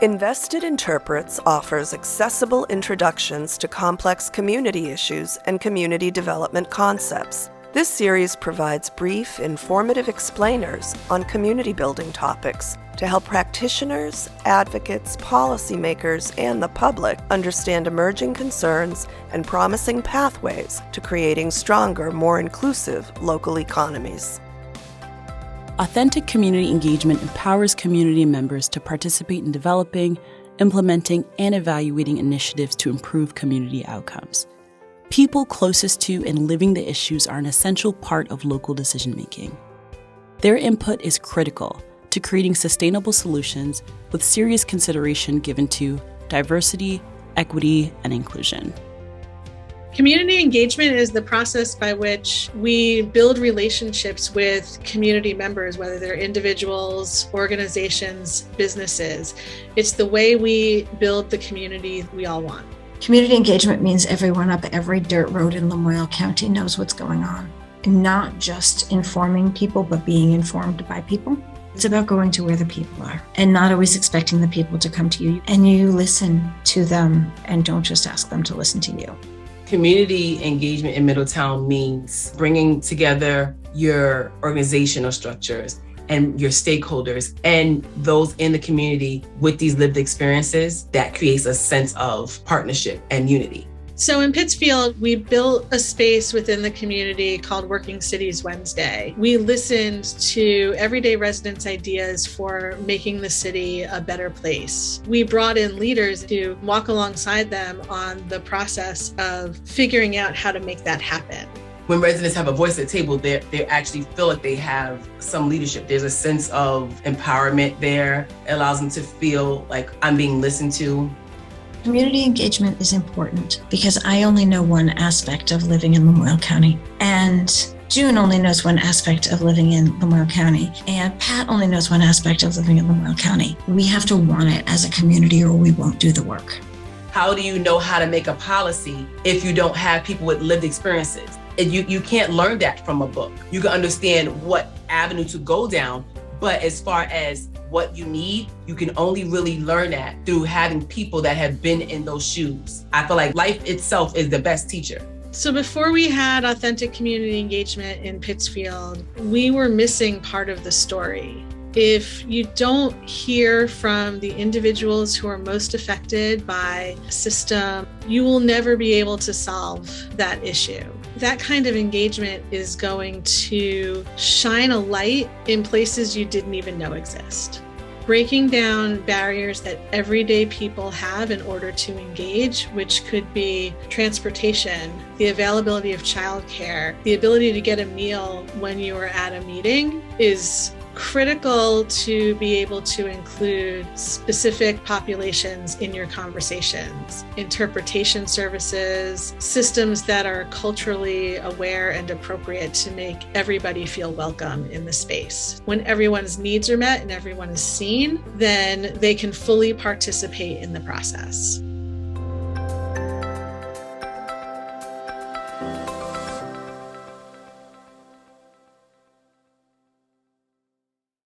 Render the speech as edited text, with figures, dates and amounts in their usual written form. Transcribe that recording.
Invested Interprets offers accessible introductions to complex community issues and community development concepts. This series provides brief, informative explainers on community building topics to help practitioners, advocates, policymakers, and the public understand emerging concerns and promising pathways to creating stronger, more inclusive local economies. Authentic community engagement empowers community members to participate in developing, implementing, and evaluating initiatives to improve community outcomes. People closest to and living the issues are an essential part of local decision-making. Their input is critical to creating sustainable solutions with serious consideration given to diversity, equity, and inclusion. Community engagement is the process by which we build relationships with community members, whether they're individuals, organizations, businesses. It's the way we build the community we all want. Community engagement means everyone up every dirt road in Lamoille County knows what's going on. And not just informing people, but being informed by people. It's about going to where the people are and not always expecting the people to come to you. And you listen to them and don't just ask them to listen to you. Community engagement in Middletown means bringing together your organizational structures and your stakeholders and those in the community with these lived experiences that creates a sense of partnership and unity. So in Pittsfield, we built a space within the community called Working Cities Wednesday. We listened to everyday residents' ideas for making the city a better place. We brought in leaders to walk alongside them on the process of figuring out how to make that happen. When residents have a voice at the table, they actually feel like they have some leadership. There's a sense of empowerment there. It allows them to feel like I'm being listened to. Community engagement is important because I only know one aspect of living in Lamoille County, and June only knows one aspect of living in Lamoille County, and Pat only knows one aspect of living in Lamoille County. We have to want it as a community or we won't do the work. How do you know how to make a policy if you don't have people with lived experiences? And you can't learn that from a book. You can understand what avenue to go down, but as far as what you need, you can only really learn that through having people that have been in those shoes. I feel like life itself is the best teacher. So before we had authentic community engagement in Pittsfield, we were missing part of the story. If you don't hear from the individuals who are most affected by a system, you will never be able to solve that issue. That kind of engagement is going to shine a light in places you didn't even know exist. Breaking down barriers that everyday people have in order to engage, which could be transportation, the availability of childcare, the ability to get a meal when you are at a meeting, is critical to be able to include specific populations in your conversations. Interpretation services, systems that are culturally aware and appropriate to make everybody feel welcome in the space. When everyone's needs are met and everyone is seen, then they can fully participate in the process.